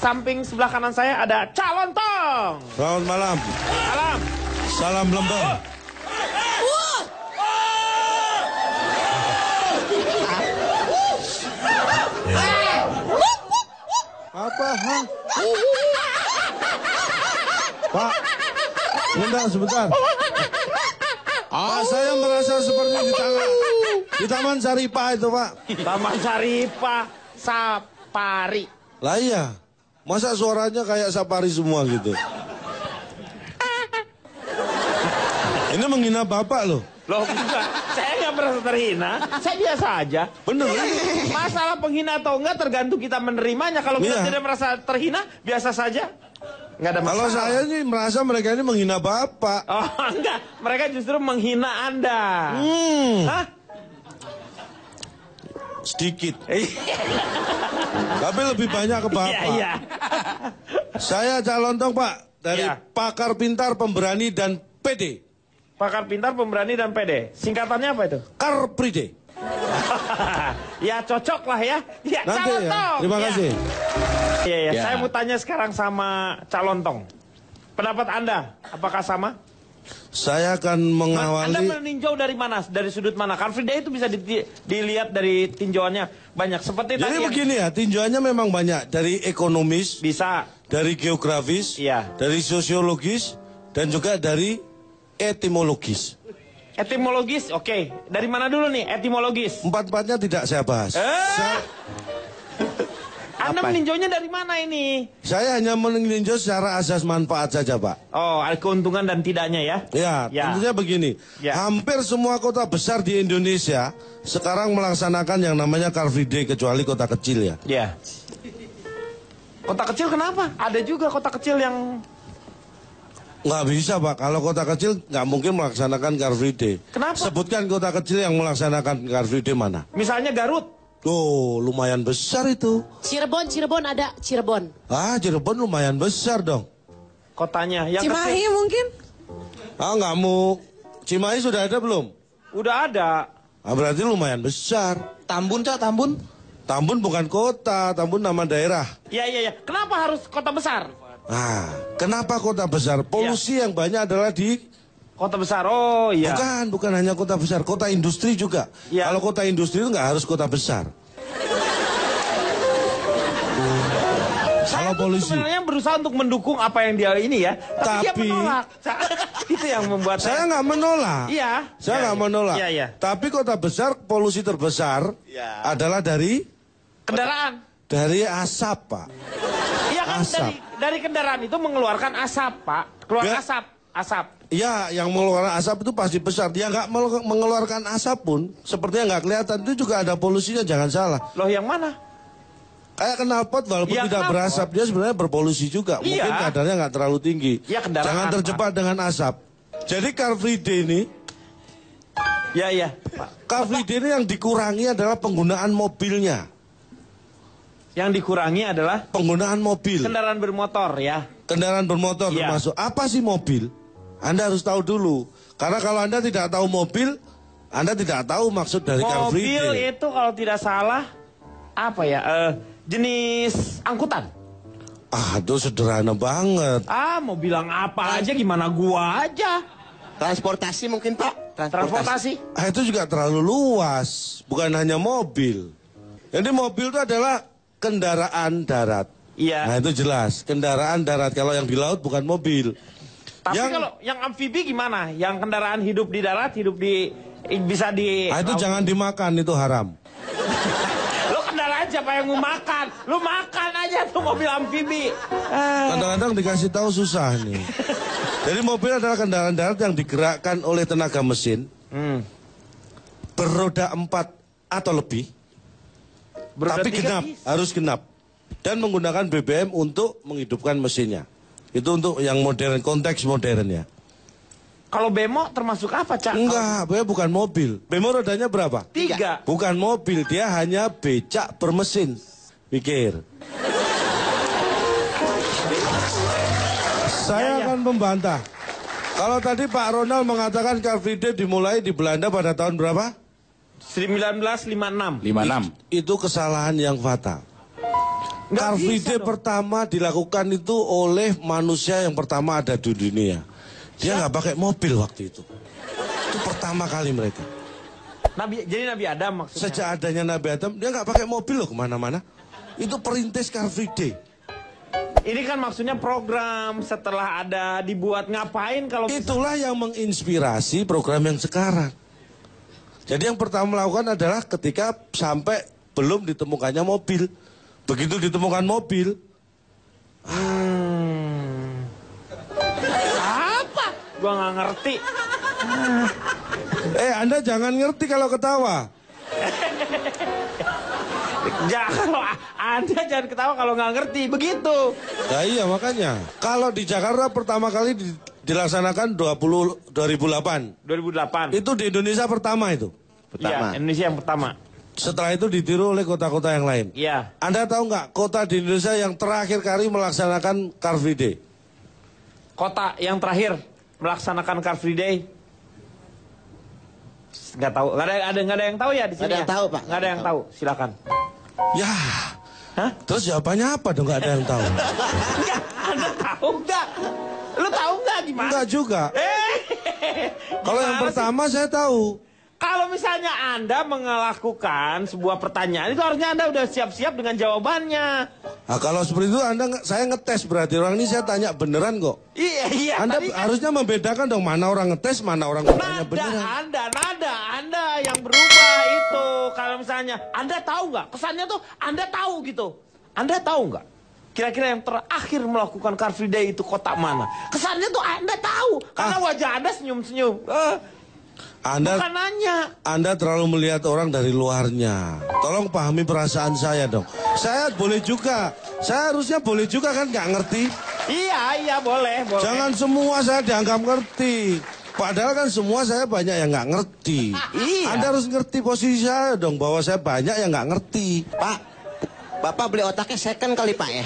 samping sebelah kanan saya ada Calon Tong. Selamat malam. Malam. Salam lembah. Apa? Hah? Pak, sebentar. Pak, saya merasa seperti di Taman Saripa itu, Pak. Taman Saripa, Sapari. Lah iya, masa suaranya kayak Sapari semua gitu. Ini menghina Bapak loh. Loh enggak, saya nggak merasa terhina, saya biasa aja. Bener. Masalah penghina atau enggak tergantung kita menerimanya. Kalau kita tidak merasa terhina, biasa saja. Nggak ada masalah. Kalau saya nih merasa mereka ini menghina Bapak. Oh enggak, mereka justru menghina Anda. Hah? Sedikit. Tapi lebih banyak ke Bapak. Iya. Saya Calon Tong, Pak, dari Pakar Pintar, Pemberani, dan PD. Pakar Pintar, Pemberani, dan PD. Singkatannya apa itu? Car Free Day. Ya cocok lah ya. Ya Nanti Calon ya. Tong. Terima kasih. Iya. Saya mau tanya sekarang sama Calon Tong. Pendapat Anda, apakah sama? Saya akan mengawali. Anda meninjau dari mana? Dari sudut mana? Car Free Day itu bisa dilihat dari tinjauannya banyak. Seperti Jadi tadi begini ya, tinjauannya memang banyak. Dari ekonomis, bisa. Dari geografis, dari sosiologis, dan juga dari etimologis. Etimologis, oke. Dari mana dulu nih etimologis? Empat-empatnya tidak saya bahas. Anda meninjaunya dari mana ini? Saya hanya meninjau secara asas manfaat saja, Pak. Oh, ada keuntungan dan tidaknya ya? Ya, tentunya begini. Hampir semua kota besar di Indonesia sekarang melaksanakan yang namanya Car Free Day, kecuali kota kecil ya. Iya. Kota kecil kenapa? Ada juga kota kecil yang... Nggak bisa, Pak. Kalau kota kecil nggak mungkin melaksanakan Car Free Day. Kenapa? Sebutkan kota kecil yang melaksanakan Car Free Day mana? Misalnya Garut. Oh, lumayan besar itu. Cirebon ada Cirebon. Ah, Cirebon lumayan besar dong. Kotanya. Yang Cimahi mungkin? Ah, nggak mau. Cimahi sudah ada belum? Udah ada. Ah, berarti lumayan besar. Tambun, Cak, Tambun? Tambun bukan kota, Tambun nama daerah. Iya. Kenapa harus kota besar? Ah, kenapa kota besar? Polusi yang banyak adalah di kota besar. Oh iya. Bukan hanya kota besar, kota industri juga. Kalau kota industri itu nggak harus kota besar. Saya sebenarnya berusaha untuk mendukung apa yang dia ini ya, tapi dia menolak. Itu yang membuat saya nggak menolak. Iya. Saya nggak menolak. Iya. Tapi kota besar polusi terbesar adalah dari kendaraan. Dari asap, Pak. Iya kan, dari kendaraan itu mengeluarkan asap, Pak. Keluar asap. Iya, yang mengeluarkan asap itu pasti besar. Dia nggak mengeluarkan asap pun, sepertinya nggak kelihatan. Itu juga ada polusinya, jangan salah. Loh, yang mana? Kayak knalpot, walaupun tidak berasap, dia sebenarnya berpolusi juga. Mungkin kadarnya nggak terlalu tinggi. Jangan terjebak dengan asap. Jadi Car Free Day ini, Car Free Day ini yang dikurangi adalah penggunaan mobilnya. Yang dikurangi adalah penggunaan mobil. Kendaraan bermotor ya. Kendaraan bermotor termasuk. Apa sih mobil? Anda harus tahu dulu. Karena kalau Anda tidak tahu mobil, Anda tidak tahu maksud dari Car Free Day. Mobil itu kalau tidak salah apa ya? Jenis angkutan. Ah, itu sederhana banget. Ah, mau bilang apa aja, gimana gua aja. Transportasi mungkin, Pak. Transportasi. Ah, itu juga terlalu luas. Bukan hanya mobil. Jadi mobil itu adalah kendaraan darat. Iya. Nah, itu jelas. Kendaraan darat. Kalau yang di laut bukan mobil. Tapi kalau yang amfibi gimana? Yang kendaraan hidup di darat, bisa di... Ah, itu jangan dimakan, itu haram. Lo kendaraan siapa yang mau makan? Lo makan aja tuh mobil amfibi. Kadang-kadang dikasih tahu susah nih. Jadi mobil adalah kendaraan darat yang digerakkan oleh tenaga mesin. Beroda 4 atau lebih. Tapi genap, harus genap. Dan menggunakan BBM untuk menghidupkan mesinnya. Itu untuk yang modern, konteks modern ya. Kalau bemo termasuk apa, Cak? Enggak, bemo bukan mobil. Bemo rodanya berapa? 3. Bukan mobil, dia hanya becak bermesin. Pikir. Saya akan membantah. Kalau tadi Pak Ronald mengatakan Car Free Day dimulai di Belanda pada tahun berapa? 1956. Itu kesalahan yang fatal. Car Free Day pertama dilakukan itu oleh manusia yang pertama ada di dunia. Dia nggak pakai mobil waktu itu. Itu pertama kali mereka. Jadi Nabi Adam maksudnya? Sejak adanya Nabi Adam, dia nggak pakai mobil loh kemana-mana. Itu perintis Car Free Day. Ini kan maksudnya program setelah ada dibuat ngapain kalau... Itulah yang menginspirasi program yang sekarang. Jadi yang pertama melakukan adalah ketika sampai belum ditemukannya mobil. Begitu ditemukan mobil. Apa? Gua nggak ngerti. Anda jangan ngerti kalau ketawa. Anda jangan ketawa kalau nggak ngerti. Begitu. Nah iya makanya. Kalau di Jakarta pertama kali dilaksanakan 2008. 2008. Itu di Indonesia pertama itu. Iya, Indonesia yang pertama. Setelah itu ditiru oleh kota-kota yang lain. Iya. Anda tahu nggak kota di Indonesia yang terakhir kali melaksanakan Car Free Day? Kota yang terakhir melaksanakan Car Free Day? Nggak tahu. Nggak ada yang tahu ya di sini. Nggak ada yang tahu, Pak. Nggak ada yang tahu. Silakan. Ya. Hah? Terus jawabannya apa dong nggak ada yang tahu? Enggak. Anda tahu nggak? Lu tahu nggak gimana? Enggak juga. Kalau yang pertama saya tahu. Kalau misalnya Anda melakukan sebuah pertanyaan, itu harusnya Anda udah siap-siap dengan jawabannya. Nah, kalau seperti itu saya ngetes berarti orang ini saya tanya beneran kok. Iya. Anda harusnya membedakan dong mana orang ngetes, mana orang bertanya beneran. Anda yang berubah itu. Kalau misalnya Anda tahu nggak? Kesannya tuh Anda tahu gitu. Anda tahu nggak? Kira-kira yang terakhir melakukan Car Free Day itu kota mana? Kesannya tuh Anda tahu. Karena wajah Anda senyum-senyum. Bukan nanya. Anda terlalu melihat orang dari luarnya. Tolong pahami perasaan saya dong. Saya boleh juga. Saya harusnya boleh juga kan nggak ngerti. Iya boleh. Jangan semua saya dianggap ngerti. Padahal kan semua saya banyak yang nggak ngerti. Iya. Anda harus ngerti posisi saya dong bahwa saya banyak yang nggak ngerti. Pak, Bapak beli otaknya second kali Pak ya?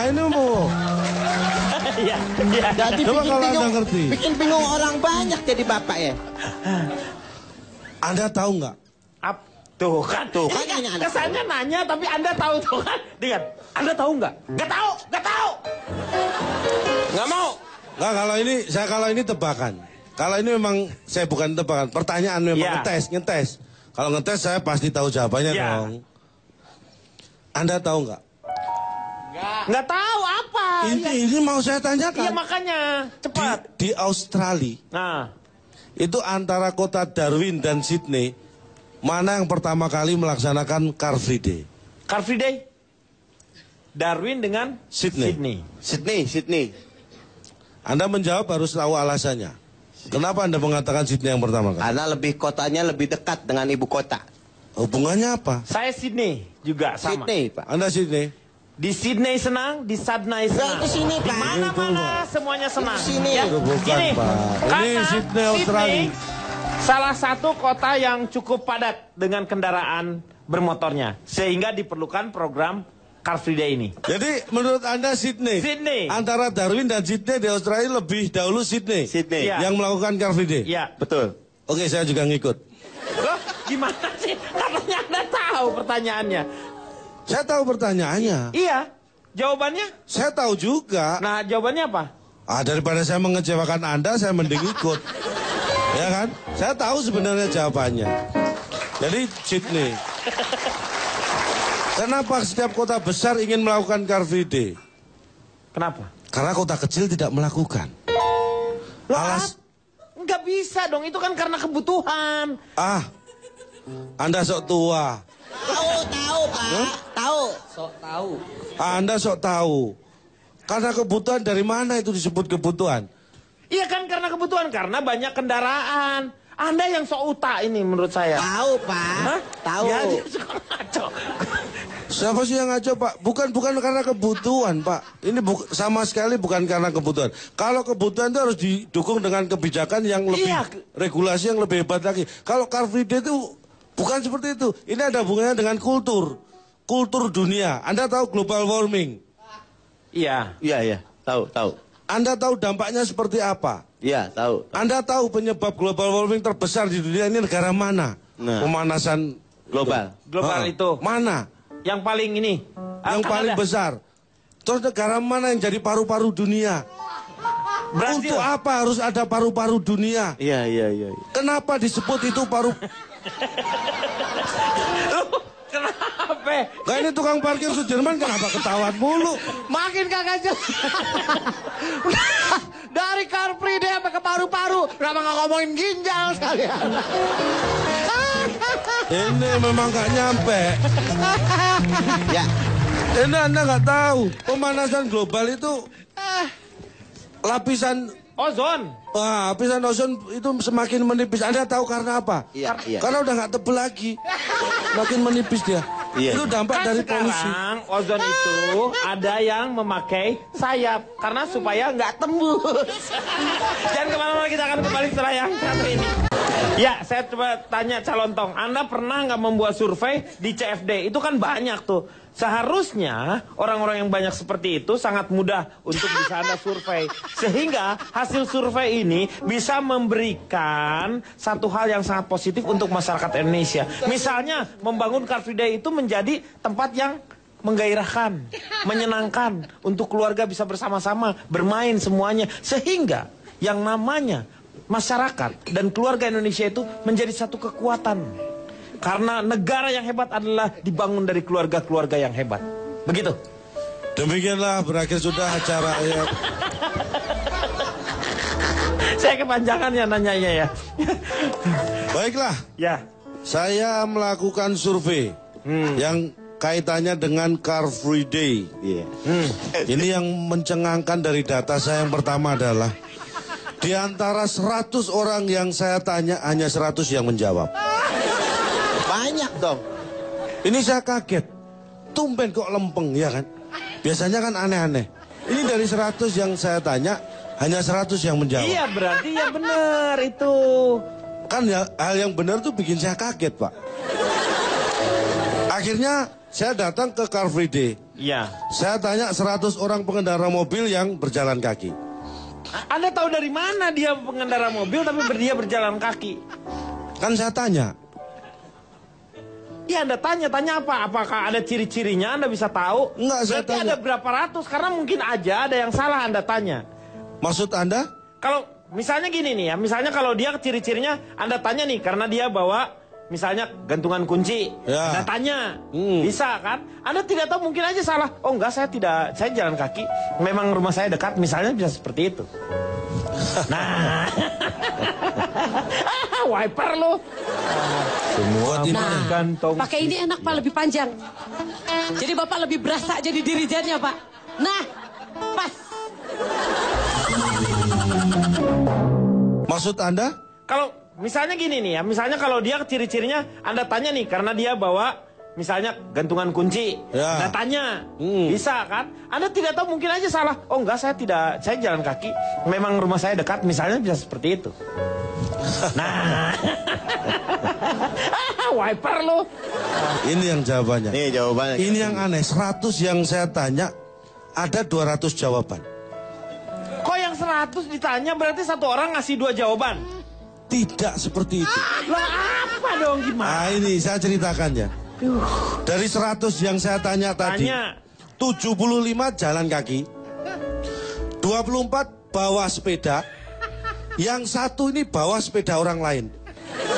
Ini mau. Iya. Jadi Coba kalau Anda ngerti. bikin bingung orang banyak jadi Bapak ya? Anda tahu nggak? Tuh kan. nanya Anda. Kesannya nanya tapi Anda tahu tuh kan. Dengar. Anda tahu nggak? Nggak tahu. Nggak mau. Nggak, kalau ini tebakan. Kalau ini memang saya bukan tebakan. Pertanyaan memang ngetes. Kalau ngetes saya pasti tahu jawabannya dong. Anda tahu nggak? Nggak tahu apa. Ini mau saya tanyakan. Iya makanya cepat. Di Australia. Nah. Itu antara kota Darwin dan Sydney, mana yang pertama kali melaksanakan Car Free Day? Car Free Day? Darwin dengan Sydney. Sydney. Anda menjawab harus tahu alasannya. Kenapa Anda mengatakan Sydney yang pertama kali? Karena kotanya lebih dekat dengan ibu kota. Hubungannya apa? Saya Sydney juga sama. Sydney, Pak. Anda Sydney? Di Sydney senang, di Sydney senang. Itu sini, Pak. Di mana-mana semuanya senang. Itu sini. Ya, Itu bukan, gini, Pak. Ini karena Sydney, Australia. salah satu kota yang cukup padat dengan kendaraan bermotornya. Sehingga diperlukan program Car Free Day ini. Jadi menurut Anda Sydney? Sydney. Antara Darwin dan Sydney di Australia lebih dahulu Sydney? Sydney. Ya. Yang melakukan Car Free Day? Iya. Betul. Oke, saya juga ngikut. Loh, gimana sih? Katanya Anda tahu pertanyaannya. Saya tahu pertanyaannya. Iya. Jawabannya? Saya tahu juga. Nah, jawabannya apa? Daripada saya mengecewakan Anda, saya mending ikut. Ya kan? Saya tahu sebenarnya jawabannya. Jadi Sydney. Kenapa setiap kota besar ingin melakukan Car Free Day? Kenapa? Karena kota kecil tidak melakukan. Nggak bisa dong, itu kan karena kebutuhan. Anda sok tua. Tahu, Pak. Tahu. Sok tahu. Anda sok tahu. Karena kebutuhan dari mana itu disebut kebutuhan? Iya kan karena kebutuhan, karena banyak kendaraan. Anda yang sok uta ini menurut saya. Tahu, Pak. Hah? Tahu. Ya, dia suka ngaco. Siapa sih yang ngaco, Pak? Bukan karena kebutuhan, Pak. Ini sama sekali bukan karena kebutuhan. Kalau kebutuhan itu harus didukung dengan kebijakan yang lebih, regulasi yang lebih hebat lagi. Kalau Car Free Day itu bukan seperti itu. Ini ada hubungannya dengan kultur dunia. Anda tahu global warming? Iya. Iya. Tahu. Anda tahu dampaknya seperti apa? Iya, tahu. Anda tahu penyebab global warming terbesar di dunia ini negara mana? Nah. Pemanasan Global. Global itu. Mana? yang paling ini. Yang paling besar. Terus negara mana yang jadi paru-paru dunia? Brazil. Untuk apa harus ada paru-paru dunia? Iya. Kenapa disebut itu paru... Kenapa? Nah ini tukang parkir Sudirman kenapa ketawa mulu? Makin kagak jelas. Dari Car Free Day sampai ke paru-paru. Kenapa nggak ngomongin ginjal sekalian? Ini memang gak nyampe. Ya. Ini Anda nggak tahu. Pemanasan global itu lapisan Ozon. lapisan ozon itu semakin menipis. Anda tahu karena apa? Iya. Karena udah nggak tebel lagi. Makin menipis dia. Iya. Itu dampak Kan dari polusi. sekarang ozon itu ada yang memakai sayap karena supaya nggak tembus. Jangan kemana-mana, kita akan kembali setelah yang satu ini. Ya, saya coba tanya calon tong, Anda pernah nggak membuat survei di CFD? Itu kan banyak tuh. Seharusnya orang-orang yang banyak seperti itu sangat mudah untuk bisa Anda survei. Sehingga hasil survei ini bisa memberikan satu hal yang sangat positif untuk masyarakat Indonesia. Misalnya, membangun Car Free Day itu menjadi tempat yang menggairahkan, menyenangkan, untuk keluarga bisa bersama-sama, bermain semuanya. Sehingga yang namanya masyarakat dan keluarga Indonesia itu menjadi satu kekuatan. Karena negara yang hebat adalah dibangun dari keluarga-keluarga yang hebat. Begitu. Demikianlah berakhir sudah acara ya. Saya kepanjangan ya nanyanya ya. Baiklah, Ya. saya melakukan survei yang kaitannya dengan Car Free Day. Iya. Ini yang mencengangkan dari data saya yang pertama adalah di antara 100 orang yang saya tanya hanya 100 yang menjawab. Banyak dong. Ini saya kaget. Tumben kok lempeng ya kan? Biasanya kan aneh-aneh. Ini dari 100 yang saya tanya hanya 100 yang menjawab. Iya, berarti ya benar itu. Kan ya, hal yang benar tuh bikin saya kaget, Pak. Akhirnya saya datang ke Car Free Day. Iya. Saya tanya 100 orang pengendara mobil yang berjalan kaki. Anda tahu dari mana dia pengendara mobil tapi dia berjalan kaki? Kan saya tanya. Ya, Anda tanya apa? Apakah ada ciri-cirinya Anda bisa tahu? Enggak, saya Berarti tanya. ada berapa ratus, karena mungkin aja ada yang salah Anda tanya. Maksud Anda? Kalau misalnya gini nih ya, misalnya kalau dia ciri-cirinya Anda tanya nih karena dia bawa misalnya gantungan kunci. Ya. Anda tanya, bisa kan? Anda tidak tahu, mungkin aja salah. Oh enggak, saya jalan kaki. Memang rumah saya dekat, misalnya bisa seperti itu. Nah. Wiper lo. Semua Nah, Gantong. pakai ini enak Pak, lebih panjang. Jadi Bapak lebih berasa jadi dirijennya Pak. Nah, pas. Maksud Anda? Kalau misalnya gini nih ya, misalnya kalau dia ciri-cirinya Anda tanya nih karena dia bawa misalnya gantungan kunci. Ya. Anda tanya, bisa kan? Anda tidak tahu, mungkin aja salah. Oh enggak, saya jalan kaki. Memang rumah saya dekat, misalnya bisa seperti itu. Nah. Wiper lo. Ini yang jawabannya. Nih jawabannya. Ini yang aneh, 100 yang saya tanya ada 200 jawaban. Kok yang 100 ditanya berarti satu orang ngasih 2 jawaban? Tidak seperti itu. Lah apa dong, gimana? Nah ini saya ceritakan ya. Dari 100 yang saya tanya tadi, 75 jalan kaki, 24 bawa sepeda, yang satu ini bawa sepeda orang lain.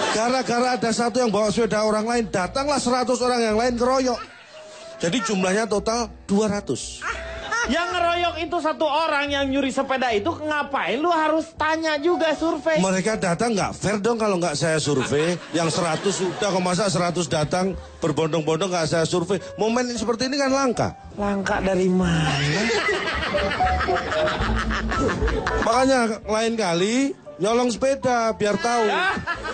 Gara-gara ada satu yang bawa sepeda orang lain, datanglah 100 orang yang lain keroyok. Jadi jumlahnya total 200. Yang ngeroyok itu satu orang yang nyuri sepeda itu, ngapain lu harus tanya juga survei? Mereka datang nggak fair dong kalau nggak saya survei. Yang 100 sudah, kok masa 100 datang berbondong-bondong nggak saya survei. Momen seperti ini kan langka. Langka dari mana? Makanya lain kali nyolong sepeda biar tahu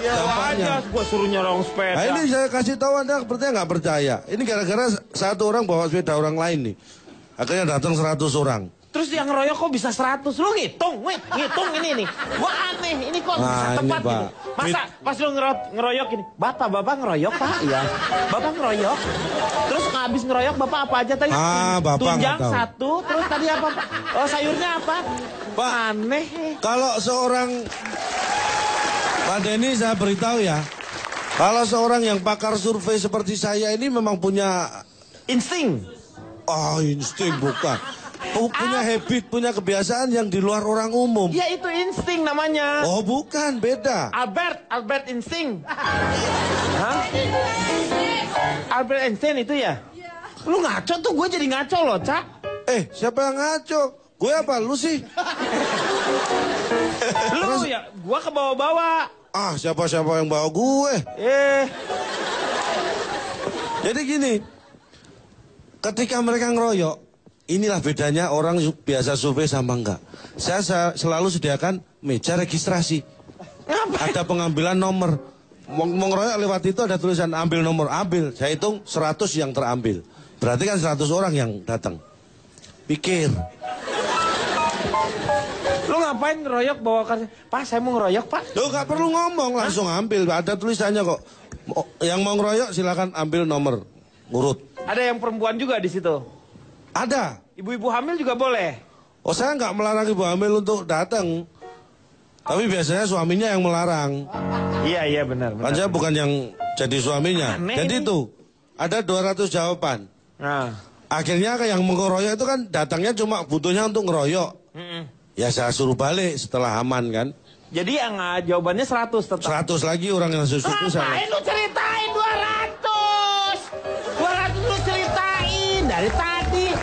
Ya dampaknya. aja gua suruh nyolong sepeda. Nah ini saya kasih tahu Anda percaya nggak percaya. Ini gara-gara satu orang bawa sepeda orang lain nih. Akhirnya datang 100 orang. Terus yang ngeroyok kok bisa 100? Lu ngitung ini nih. Gua aneh, ini kok bisa Nah, tepat ini, gitu. Pak. Masa pas lu ngeroyok ini, Bapak ngeroyok, Pak? Iya. Bapak ngeroyok. Terus habis ngeroyok Bapak apa aja tadi? Bapak Tunjang nggak tahu. 1, terus tadi apa, Pak? Oh, sayurnya apa? Pak. Aneh. Kalau seorang Pak Denny saya beritahu ya. Kalau seorang yang pakar survei seperti saya ini memang punya insting. Oh, insting bukan. Punya habit, punya kebiasaan yang di luar orang umum. Ya itu insting namanya. Oh bukan, beda. Albert insting. Hah? Albert Einstein itu ya? Lu ngaco tuh, gue jadi ngaco loh, Cak. Siapa yang ngaco? Gue apa, lu sih? Lu ya, gue ke bawah-bawah. Siapa-siapa yang bawa gue? Jadi gini, ketika mereka ngeroyok, inilah bedanya orang biasa survei sama enggak. Saya selalu sediakan meja registrasi. Ada pengambilan nomor. Mau ngeroyok lewat itu ada tulisan ambil nomor, ambil. Saya hitung 100 yang terambil. Berarti kan 100 orang yang datang. Pikir. Lu ngapain ngeroyok bawa kartu? Pak, saya mau ngeroyok, Pak. Lu gak perlu ngomong, langsung ambil. Ada tulisannya kok. Yang mau ngeroyok silakan ambil nomor urut. Ada yang perempuan juga di situ. Ada. Ibu-ibu hamil juga boleh. Oh, saya nggak melarang ibu hamil untuk datang. Tapi biasanya suaminya yang melarang. Iya benar. Kan saya bukan yang jadi suaminya. Aneh Jadi ini. tuh ada 200 jawaban. Nah. Akhirnya yang mengeroyok itu kan datangnya cuma butuhnya untuk ngeroyok. Ya saya suruh balik setelah aman kan. Jadi yang jawabannya 100 tetap. 100 lagi orang yang susu itu Ngapain lu ceritain 200? 200 lu ceritain dari tadi.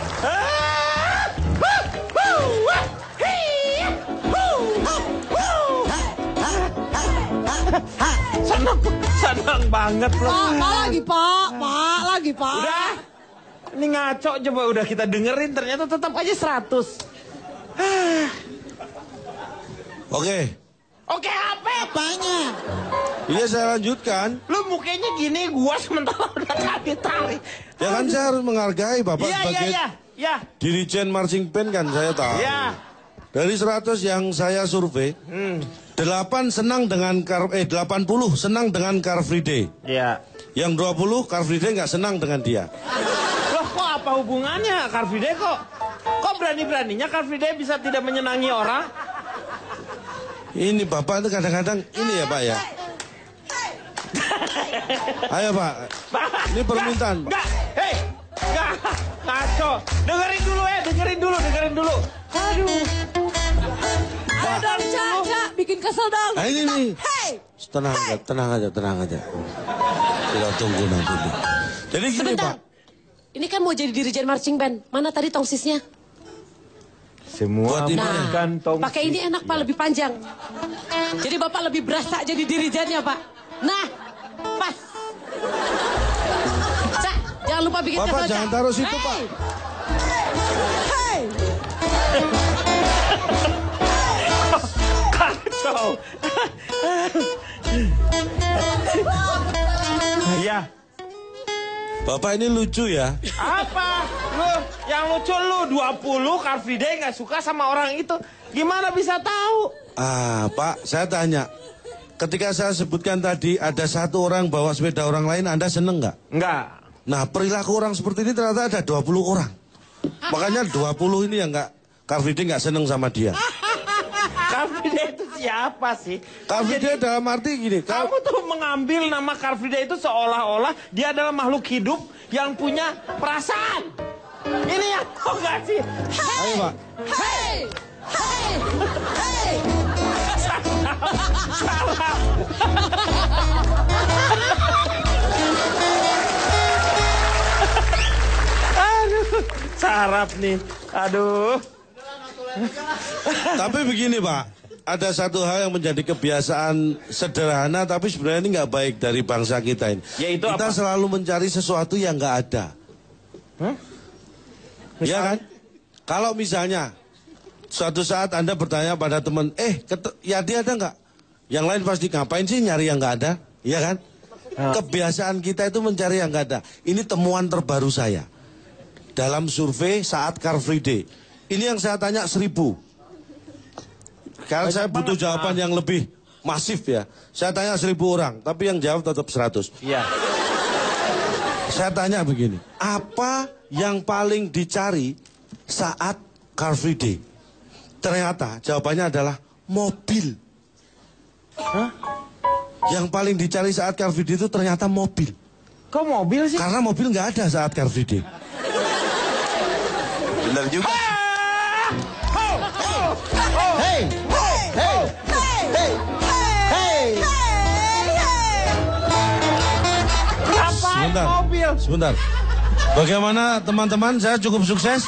Senang banget loh. Pak lagi, Pak. Udah. Ini ngaco coba udah kita dengerin ternyata tetap aja 100. Oke. Oke, apanya? Iya saya lanjutkan. Lu mukanya gini, gua sementara udah tarik. Ya kan saya harus menghargai Bapak sebagai Iya. Dirijen marching band kan saya tahu. Iya. Dari 100 yang saya survei, 80 senang dengan Car Free Day. Iya. Yang 20 Car Free Day nggak senang dengan dia. Loh, kok apa hubungannya Car Free Day kok? Kok berani-beraninya Car Free Day bisa tidak menyenangi orang? Ini Bapak itu kadang-kadang ini ya Pak ya. Ayo Pak, ini permintaan. Enggak, ngaco. Dengerin dulu. Aduh. Ayo dong, Cak, bikin kesel dong. Nah ini nih. Tenang aja. Kita tunggu nanti. Jadi gini Sebentar. Pak. Ini kan mau jadi dirijen marching band. Mana tadi tongsisnya? Semua Nah, pakai ini enak Pak, lebih panjang. Jadi Bapak lebih berasa jadi dirijennya Pak. Nah, pas. Cak, jangan lupa bikin Bapak kesel, jangan Cak. taruh situ Pak. Kacau. Iya. Bapak ini lucu ya. Apa? Yang lucu lu 20 Car Free Day nggak suka sama orang itu. Gimana bisa tahu? Pak, saya tanya. Ketika saya sebutkan tadi ada satu orang bawa sepeda orang lain, Anda seneng nggak? Enggak. Nah, perilaku orang seperti ini ternyata ada 20 orang. Makanya 20 ini yang nggak Car Free Day nggak seneng sama dia. Car Free Day itu siapa sih? Car Free Day dalam arti gini. Kamu tuh mengambil nama Car Free Day itu seolah-olah dia adalah makhluk hidup yang punya perasaan. Ini yang kok nggak sih? Ayo Pak. Salah. Aduh, sarap nih. Aduh. Tapi begini Pak, ada satu hal yang menjadi kebiasaan sederhana tapi sebenarnya ini nggak baik dari bangsa kita ini. Yaitu kita apa? selalu mencari sesuatu yang nggak ada. Ya kan? Kalau misalnya suatu saat Anda bertanya pada teman, Yadi ada nggak? Yang lain pasti ngapain sih nyari yang nggak ada? Iya kan? Kebiasaan kita itu mencari yang nggak ada. Ini temuan terbaru saya dalam survei saat Car Free Day. Ini yang saya tanya 1000. Karena saya butuh jawaban yang lebih masif ya. Saya tanya 1000 orang, tapi yang jawab tetap 100. Iya. Saya tanya begini, apa yang paling dicari saat Car Free Day? Ternyata jawabannya adalah mobil. Yang paling dicari saat Car Free Day itu ternyata mobil. Kok mobil sih? Karena mobil nggak ada saat Car Free Day. Bener juga. Hey! Hey! Hey! Hey! Ngapain mobil? Sebentar. Bagaimana teman-teman? Saya cukup sukses?